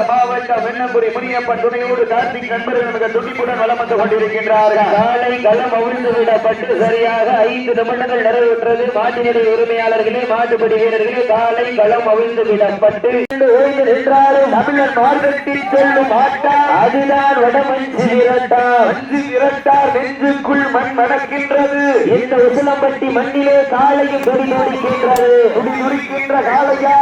மாவட்ட வெண்ணங்குடி முனியப்பன் துணையோடு கார்த்திக் நண்பர்கள் துணிப்புடன் வலம் வந்து கொண்டிருக்கின்றார்கள். காலை களம் அவிழ்ந்து விடப்பட்டு சரியாக 5 நிமிடங்கள் நிறைவேற்றது. மாட்டினுடைய உரிமையாளர்களே, மாட்டுப்படி வீரர்களே, காலை களம் அவிழ்ந்து விடப்பட்டு ஓய்வு நின்றாலும் தமிழர் மார்க்கெட்டில் செல்லும் ஆட்டா அதுதான் வடமஞ்சி விரட்டார். மஞ்சி விரட்டார் நெஞ்சுக்குள் மண் மணக்கின்றது. இந்த உசிலம்பட்டி மண்ணிலே காலையும் துடி துடிக்கின்றது. துடி துடிக்கின்ற காலையா,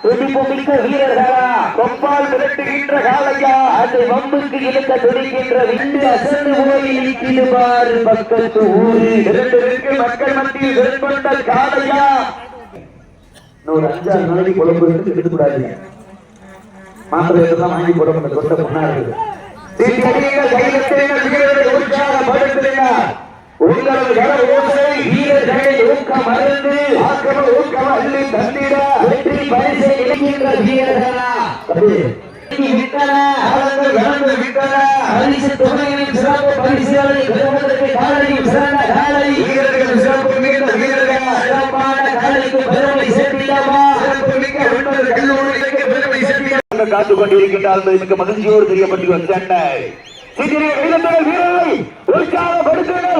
துடிப்பு மிக்க வீரர்களா, கொப்பால் விரட்டுகின்ற காலையா, அது வம்புக்கு இழுக்க துடிக்கின்ற விண்டு அசந்து போய் இழுக்கிடுவார் பக்கத்து ஊரு. இரண்டிற்கு மக்கள் மத்தியில் விருப்பட்ட காலையா. ஒரு 5-6 நாளைக்கு குழம்பு எடுத்து எடுத்துக்கூடாது. மாத்திரை எல்லாம் வாங்கி போட தொட்ட முன்னாடி உங்களது கர ஓசை வீரர்களை ஊக்கம் அருந்து ஆக்கம ஊக்கம் அள்ளி தந்திட வெற்றி பரிசை இழக்கின்ற வீரர்களா விட்டன பரிசு தொகையின் சிறப்பு பரிசுகளை பெறுவதற்கு காலையும் சிறந்த காலை வீரர்கள் சிறப்பு மிகுந்த வீரர்கள் சிறப்பான காலைக்கு பெருமை சேர்த்திடவா சிறப்பு மிக்க கல்லூரிக்கு பெருமை சேர்த்திட காத்துக் கொண்டிருக்கின்றால் மிக மகிழ்ச்சியோடு தெரியப்பட்டு வந்தேன். வீரர்களை உற்சாகப்படுத்தினர்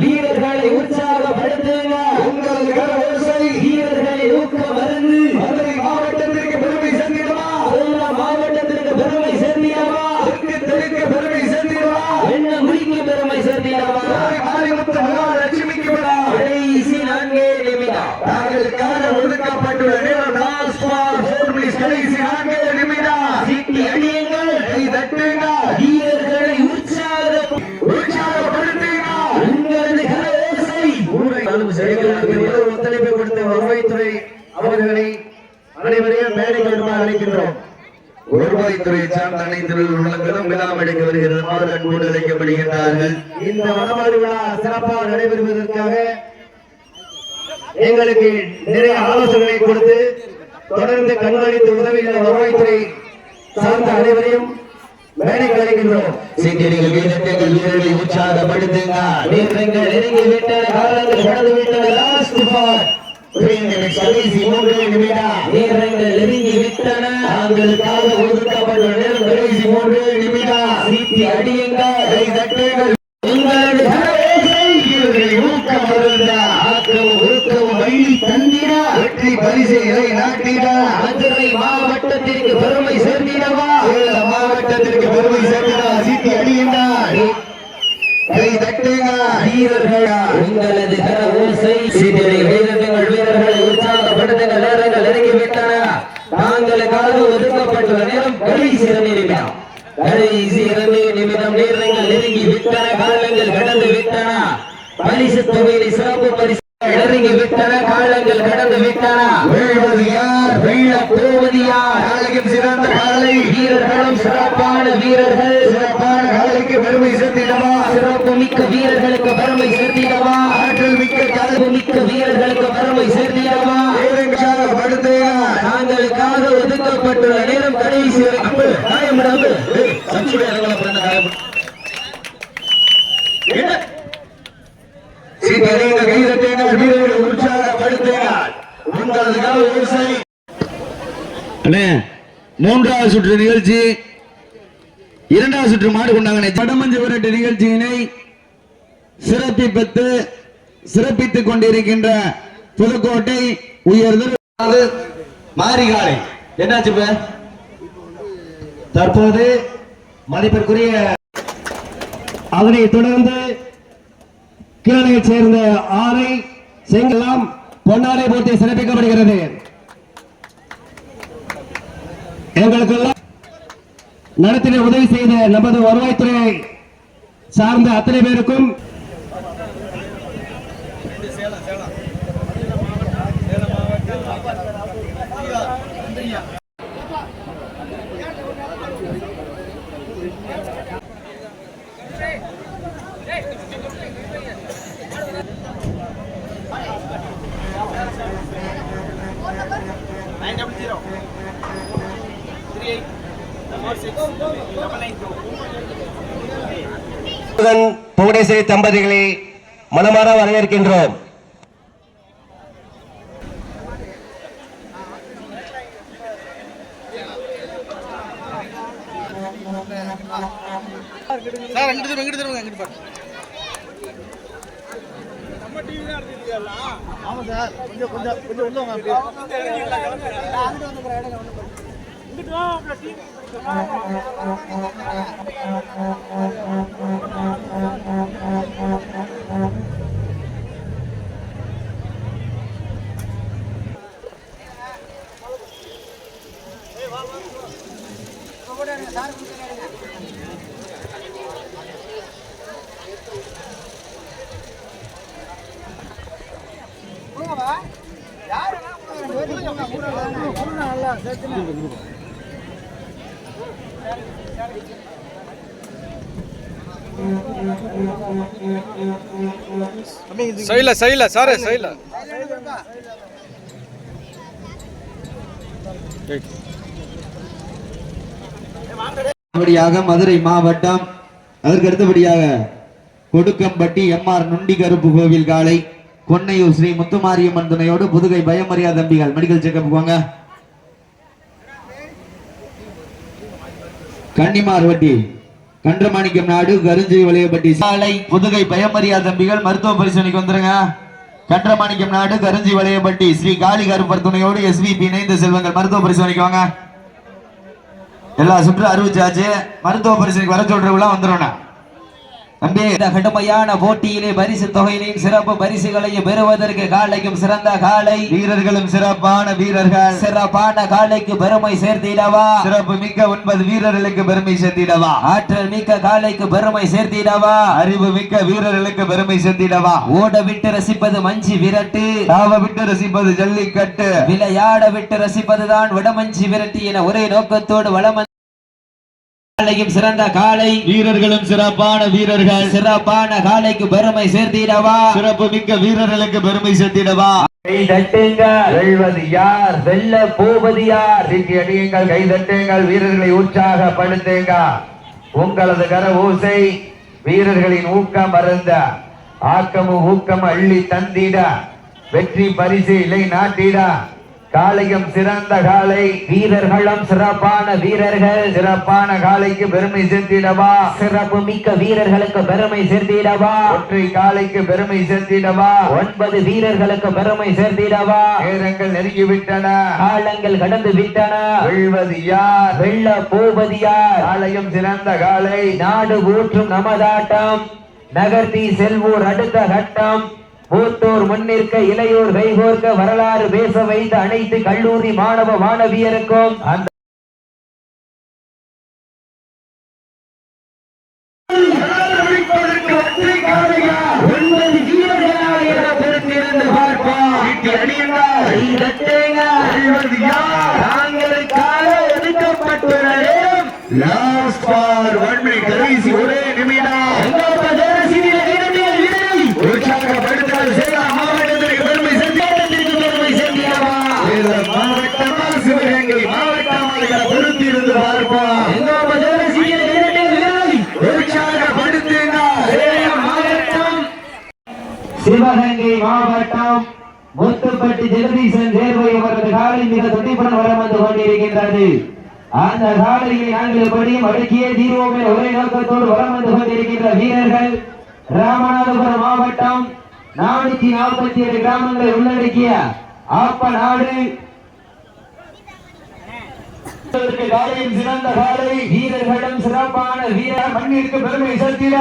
வீரர்களை உற்சாகப்படுத்தினர். உங்களது வீரர்களை ஊக்கம் மருந்து மாவட்டத்திற்கு பெருமை சேர்ந்திடவா, மாவட்டத்திற்கு பெருமை சேர்ந்திடவா, பெருமை சேர்ந்திடவா, என்ன முடிக்கு பெருமை சேர்ந்திடவா, லட்சுமிக்கு கடைசி 4 நிமிடம் தாங்களுக்கான ஒதுக்கப்பட்டுள்ள நேரம் கடைசி 4 நிமிடம் சீட்டி அடியுங்கள், கை தட்டுங்கள், வீரர்களை உற்சாகப்படுத்துங்கள். உங்களது கரஓசை ஒத்துழைப்பு கொடுத்த வருவாய்த்துறை அவர்களை அனைவரையும் மேடைக்கு அழைக்கின்றோம். வருவாய்த்துறை சார்ந்த அனைத்து உள்ளங்களும் விழாம் அடைக்க வருகிறது. மாதக்கூடு அழைக்கப்படுகின்றார்கள். இந்த வடமாடு விழா சிறப்பாக நடைபெறுவதற்காக எங்களுக்கு நிறைய ஆலோசனைகளை கொடுத்து தொடர்ந்து கண்காணித்து உதவிகளை வருவாய்த்துறை சார்ந்த அனைவரையும் மேடைக்கு அழைக்கின்றோம். சீக்கிரங்கள் வீரர்களை உற்சாகப்படுத்துங்க. வீரர்கள் நெருங்கி விட்ட காலங்கள் கடந்து விட்டன. லாஸ்ட் பார் கடைசி 3 நிமிடம் வீரர்கள் நெருங்கி விட்டன. தாங்களுக்காக ஒதுக்கப்பட்ட நேரம் கடைசி 3 நிமிடம். சீட்டி அடியுங்கள், கை தட்டுங்கள். உங்களது ஊக்கம் ஆக்கவும் ஒருக்கவும் வழி தந்திட வெற்றி பரிசை நாட்டிட மதுரை மாவட்டத்திற்கு பெருமை சேர்ந்திடவா, மாவட்டத்திற்கு பெருமை சேர்ந்திட சீட்டி அடியுங்கள், கை தட்டுங்கள். வீரர்கள் உங்களது கர ஓசை சீட்டினை வீரர்கள் வீரர்களை உற்சாகப்படுத்துங்கள். நேரங்கள் நெருங்கிவிட்டன. தாங்களுக்காக ஒதுக்கப்பட்டுள்ள நேரம் கடைசி 2 நிமிடம். கடைசி 2 நிமிடம். நேரங்கள் நெருங்கி விட்டன. காலங்கள் கடந்து விட்டன. பரிசு தொகையை சிறப்பு பரிசு நெருங்கி விட்டன. காலங்கள் கடந்து விட்டன. வெல்வது யார், வெல்ல போவது யார்? காலையும் சிறந்த காலை, வீரர்களும் சிறப்பான வீரர்கள். சிறப்பான காலைக்கு பெருமை சேர்த்திடவா, சிறப்பு மிக்க வீரர்களுக்கு பெருமை சேர்த்திடவா, ஆற்றல் மிக்க கலப்பு மிக்க வீரர்களுக்கு பெருமை சேர்த்திடவா. தாங்களுக்காக ஒதுக்கப்பட்டுள்ள நேரம் கடைசி காயமிடாது மூன்றாவது சுற்று நிகழ்ச்சி, 2வது சுற்று மாடு கொண்டாங்க. வடமஞ்சு விரட்டு நிகழ்ச்சியினை சிறப்பித்துக் கொண்டிருக்கின்ற புதுக்கோட்டை உயர்ந்த மாரிகாலை என்னாச்சு தற்போது மதிப்பிற்குரிய அதனை தொடர்ந்து கீழே சேர்ந்த ஆரை செங்கலாம் பொன்னாரை போட்டி சிறப்பிக்கப்படுகிறது. எங்களுக்கெல்லாம் நடத்தின உதவி செய்த நமது வருவாய்த்துறை சார்ந்த அத்தனை பேருக்கும் புவனேஸ்வரி தம்பதிகளை மனமாற வரவேற்கின்றோம். மதுரை மாவட்டம் அதற்கு அடுத்தபடியாக கொடுக்கம்பட்டி எம்ஆர் நுண்டி கருப்பு கோவில் காலை கொன்னையூர் ஸ்ரீ முத்துமாரியம்மன் துணையோடு புதுகை பயமரியா தம்பிகள் மெடிக்கல் செக்அப் போங்க. கன்னிமார் வட்டி கன்றமாணிக்கம் நாடு கருஞ்சி வளையப்பட்டி சாலை புதுகை பயமரியா தம்பிகள் மருத்துவ பரிசோதனைக்கு வந்துருங்க. கன்றமாணிக்கம் நாடு கருஞ்சி வளையப்பட்டி ஸ்ரீ காளி கருப்பர் துணையோடு எஸ்விபி இணைந்த செல்வங்கள் மருத்துவ பரிசோதனைக்கு வாங்க. எல்லா சுற்று அறிவிச்சாச்சு. மருத்துவ பரிசோதனைக்கு வர சொல்றவங்களாம் வந்துடும். கடுமையான போட்டியிலே பரிசு தொகையிலையும் சிறப்பு பரிசுகளையும் பெறுவதற்கு காலைக்கும் சிறந்த காலை வீரர்களும் சிறப்பான வீரர்கள் சிறப்பான காலைக்கு பெருமை சேர்த்திடவா சிறப்பு மிக்க 9 வீரர்களுக்கு பெருமை சேர்த்திடவா ஆற்றல் மிக்க காலைக்கு பெருமை சேர்த்திடவா அறிவு மிக்க வீரர்களுக்கு பெருமை சேர்த்திடவா ஓட விட்டு ரசிப்பது மஞ்சி விரட்டு தாவ விட்டு ரசிப்பது ஜல்லிக்கட்டு விளையாட விட்டு ரசிப்பதுதான் வடமஞ்சி விரட்டு என ஒரே நோக்கத்தோடு வளம் சிறந்த காலை வீரர்களும் சிறப்பான வீரர்கள் சிறப்பான காலைக்கு பெருமை சேர்த்திடவா சிறப்பு மிக்க வீரர்களுக்கு பெருமை சேர்த்திடவா வெல்வது யார் வெல்ல போவது யார் அடியுங்கள் கை தட்டுங்கள் வீரர்களை உற்சாகப்படுத்துங்க உங்களது கர ஓசை வீரர்களின் ஊக்கம் அருந்த ஆக்கமும் ஊக்கம் அள்ளி தந்திட வெற்றி பரிசு இலை நாட்டிட காலையும் சிறந்த காலை வீரர்களும் சிறப்பான வீரர்கள் சிறப்பான காலைக்கு பெருமை சேர்த்திடவா சிறப்பு மிக்க வீரர்களுக்கு பெருமை சேர்த்திடவா ஒற்றை காலைக்கு பெருமை சேர்த்திடவா 9 வீரர்களுக்கு பெருமை சேர்த்திடவா நேரங்கள் நெருங்கிவிட்டன காலங்கள் கடந்து விட்டன வெல்வது யார் வெல்ல போவது யார் காலையும் சிறந்த காலை நாடு ஊற்றும் நமதாட்டம் நகர்த்தி செல்வோர் அடுத்த கட்டம் மூத்தோர் முன்னிற்க இளையோர் கைகோர்க்க வரலாறு பேச வைத்த அனைத்து கல்லூரி மாணவ மாணவியருக்கும் அந்த ஒரே நிமிடம் சிவகங்கை மாவட்டம் முத்துப்பட்டி ஜெகதீசன் தேர்வை அவரது காலை மிக துடிப்புடன் வரம் வந்து கொண்டிருக்கின்றது. அந்த காலையை நாங்கள் எப்படியும் அடக்கியே தீர்வோமே ஒரே நோக்கத்தோடு வரம் வந்து கொண்டிருக்கின்ற வீரர்கள் ராமநாதபுரம் மாவட்டம் 447 கிராமங்களை உள்ளடக்கிய ஆப்ப நாடு காலையும் சிறந்த காலை வீரர்களும் சிறப்பான வீரர் மண்ணிற்கு பெருமை சேர்த்திட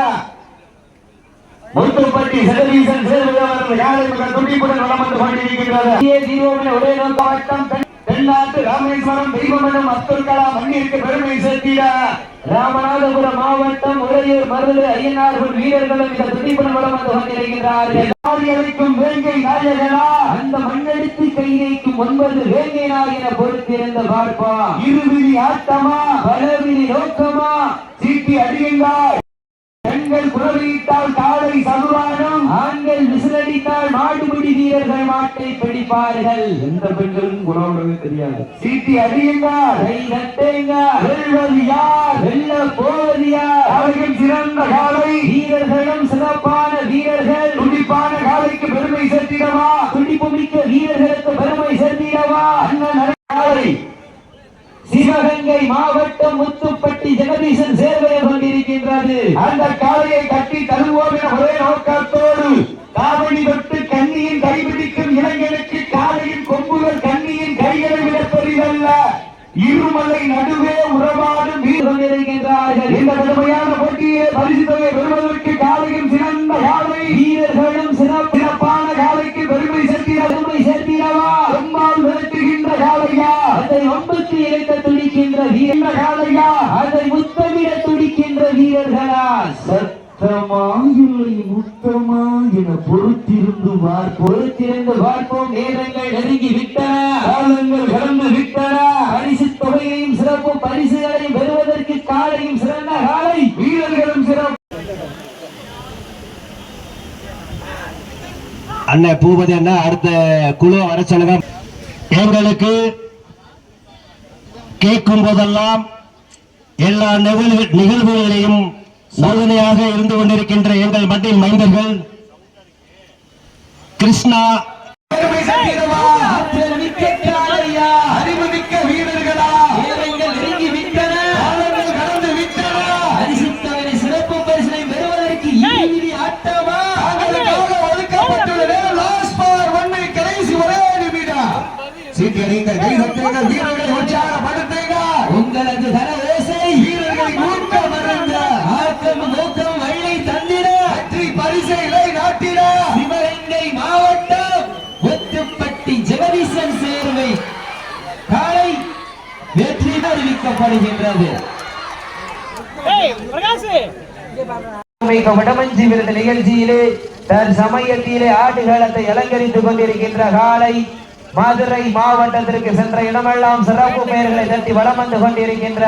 முத்துப்பட்டி ஜெகதீசன் சேர்வதவர்கள் யாரை துடிப்புடன் வளம் வந்து கொண்டிருக்கின்றது. ஒரே நோக்கம் தென்னாட்டு ராமேஸ்வரம் தெய்வமனம் அப்துல் கலாம் மண்ணிற்கு பெருமை சேர்த்திட ராமநாதபுரம் மாவட்டம் உறையூர் மருது ஐயனார்கள் வீரர்களும் இந்த துடிப்புடன் வளம் வந்து கொண்டிருக்கின்றார்கள். வேங்கை நாயகனா அந்த மண்ணெடுத்து கையைக்கும் 9 வேங்கை நாயகன பொறுத்திருந்த பார்ப்பா இருவிழி ஆட்டமா பலவிழி நோக்கமா சீட்டி அடியுங்கள் பெண்கள் குரலிட்டால் காலை சதுரானம் ஆண்கள் விசிலடித்தால் மாடுபிடி வீரர்கள் மாட்டை பிடிப்பார்கள். எந்த பெண்களுக்கும் குணம் தெரியாது. சீட்டி அடியுங்கள், கை தட்டுங்க, வெல்வது யார், வெல்ல போவது யார்? காலையில் சிறந்த காலை, வீரர்களும் சிறப்பான வீரர்கள், துடிப்பான காலைக்கு பெருமை சேர்த்திடவா, துடிப்பு மிக்க வீரர்களுக்கு பெருமை சேர்த்திடவா? அண்ணன் காலை சிவகங்கை மாவட்டம் முத்துப்பட்டி ஜெகதீசன் சேர்வையை கொண்டிருக்கின்றது. அந்த காலையை கட்டி தருவோம் என ஒரே நோக்கத்தோடு காவடி தொட்டு கண்ணியின் கைபிடிக்கும் இளைஞனுக்கு காலையின் கொம்புகள் கண்ணியின் கைகளை விட பெரிதல்ல, இருமலை நடுவே உறவாடும் வீரர் கொண்டிருக்கின்றார்கள். இந்த கடுமையான போட்டியை பரிசு தொகை பெறுவதற்கு காலையும் சிறந்த காலை, வீரர்களும் சிறப்பான காலைக்கு பெருமை சேர்த்திடவா? செம்மால் விரட்டுகின்ற காலையா, அதை ஒன்புக்கு இழைக்க துடிக்கின்ற வீரர் காலையா, அதை முத்தமிட துடிக்கின்ற வீரர்களா? சத்தமா இல்லை முத்தமா என பொறுத்திருந்து பார்ப்போம். நேரங்கள் நெருங்கி விட்டன, காலங்கள் கடந்து விட்டன. பரிசு தொகையையும் சிறப்பு பரிசுகளையும் பெறுவதற்கு காலையும் சிறந்த காலை, வீரர்களும் சிறப்பு. அண்ணன் பூபதி அண்ணா அடுத்த குழு வர சொல்லுங்க. எங்களுக்கு கேட்கும் போதெல்லாம் எல்லா நிகழ்வுகளையும் சோதனையாக இருந்து கொண்டிருக்கின்ற எங்கள் மண்ணின் மைந்தர்கள் கிருஷ்ணா பெருமை சேர்த்திடவா, ஆற்றல் மிக்க காளையா, அறிவுமிக்க வீரர்களா, நேரங்கள் நெருங்கி விட்டன, காலங்கள் கடந்து விட்டன. பரிசு தொகை சிறப்பு பரிசினை பெறுவதற்கு இறுதி ஆட்டமா? தங்களுக்காக ஒதுக்கப்பட்டுள்ள நேரம் லாஸ்ட் ஃபார் 1 மினிட், கடைசி ஒரே நிமிடம். சீட்டி அடியுங்கள், கை தட்டுங்கள், வீரர்களை உற்சாகப்படுத்துங்க. உங்களது தரவேசை வீரர்களை ஊக்கம் மறந்த ஆக்கம் நோக்கம் வள்ளி தந்திட வெற்றி பரிசை இலை நாட்டிட சிவகங்கை மாவட்டம் முத்துப்பட்டி ஜெகதீசன் சேர்வை காலை வெற்றி அறிவிக்கப்படுகின்றது. வடமஞ்சி விருது நிகழ்ச்சியிலே தற்சமயத்திலே ஆடுகளத்தை அலங்கரித்துக் கொண்டிருக்கின்ற காலை மதுரை மாவட்டத்திற்கு சென்ற இடமெல்லாம் சிறப்பு பெயர்களை தட்டி வலம் வந்து கொண்டிருக்கின்ற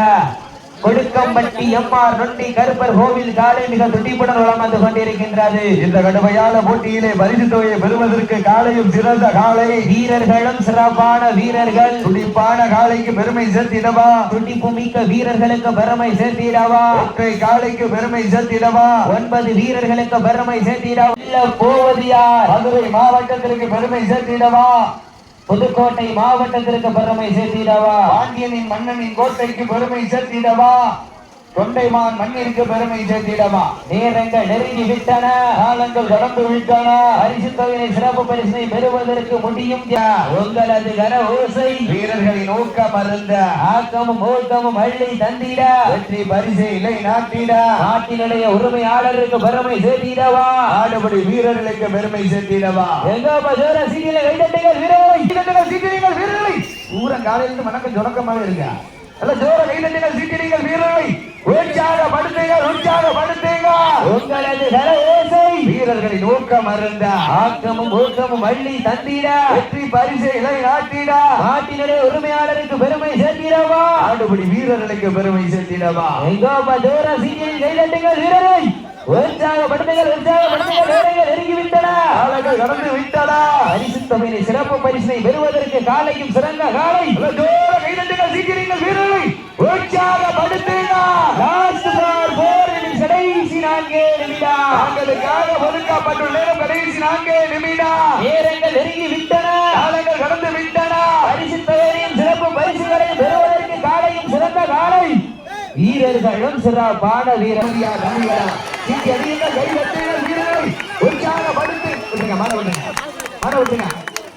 கொடுக்கம்பட்டி எம்ஆர் நொண்டி கருப்பர் கோவில் காலை மிக துடிப்புடன் வலம் வந்து கொண்டிருக்கின்றது. இந்த கடுமையான போட்டியிலே பரிசு தொகையை பெறுவதற்கு காலையும் சிறந்த காலை, வீரர்களும் சிறப்பான வீரர்கள், துடிப்பான காலைக்கு பெருமை சேர்த்திடவா, துடிப்பு மிக்க வீரர்களுக்கு பெருமை சேர்த்திடவா, ஒற்றை காலைக்கு பெருமை சேர்த்திடவா, 9 வீரர்களுக்கு பெருமை சேர்த்திடவா? போவது யார்? மதுரை மாவட்டத்திற்கு பெருமை சேர்த்திடவா, புதுக்கோட்டை மாவட்டத்திற்கு பெருமை சேர்த்திடவா, பாண்டியனின் மன்னனின் கோட்டைக்கு பெருமை சேர்த்திடவா, தொண்டைமான் மண்ணிற்கு பெருமை சேர்த்திடவா. நேரங்கள் நெருங்கி விட்டன, காலங்கள் கடந்து விட்டன. பரிசு தொகையை சிறப்பு பரிசினை பெறுவதற்கு முடியும். உங்களது கர ஓசை வீரர்களின் ஊக்கம் அருந்த ஆக்கமும் ஊக்கமும் அள்ளி தந்திட வெற்றி பரிசை இலை நாட்டிட நாட்டினுடைய உரிமையாளருக்கு பெருமை சேர்த்திடவா, ஆடுபடி வீரர்களுக்கு பெருமை சேர்த்திடவா. எங்க ஜோர சீரியல கைதட்டுங்கள் வீரர்களை, சீக்கிரங்கள் வீரர்களை ஊரன் காலையிலிருந்து வணக்கம் தொடக்கமாக இருங்க. நல்ல ஜோர கைதட்டுங்கள், சீக்கிரங்கள் வீரர்களை உற்சாகப்படுத்துங்க. உங்களது கர ஓசை வீரர்களின் ஊக்கம் அருந்த ஆக்கமும் ஊக்கமும் அள்ளி தந்திட வெற்றி பரிசை இலை நாட்டிட நாட்டினுடைய உரிமையாளருக்கு பெருமை சேர்த்திடவா, ஆடுபடி வீரர்களுக்கு பெருமை சேர்த்திடவா. எங்கோப்பா ஜோர சீரியல் கைதட்டுங்கள் வீரரை, உற்சாகப்படுத்துங்கள் வீரர்கள் நெருங்கிவிட்டன, காலங்கள் கடந்து விட்டன. பரிசு தொகையை சிறப்பு பரிசினை பெறுவதற்கு காலையும் சிறந்த காலை, ஜோர கைதட்டுங்கள், சீக்கிரங்கள் வீரர்களை உற்சாகப்படுத்துங்க. லாஸ்ட் ஃபார் 4 இன்னிங்ஸ், கடைசி 4 நிமிடம், தங்களுக்காக ஒதுக்கப்பட்டுள்ள நேரம் கடைசி 4 நிமிடம். நேரங்கள் நெருங்கி விட்டன, காலங்கள் கடந்து விட்டன. பரிசு தொகையின் சிறப்பு பரிசுகளை பெறுவதற்கு காலையும் சிறந்த காலை, வீரர்களும் சிறப்பான வீரர்கள். சீட்டி அடியுங்கள், கை தட்டுங்கள், வீரர்களை உற்சாகப்படுத்து.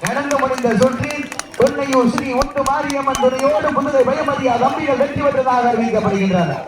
நடந்து முடிந்த சுற்றில் பொன்னையூர் ஸ்ரீ ஒன்று மாரியம்மன் துணையோடு புதுகை பயமதியா தம்பிகள் வெற்றி பெற்றதாக அறிவிக்கப்படுகின்றனர்.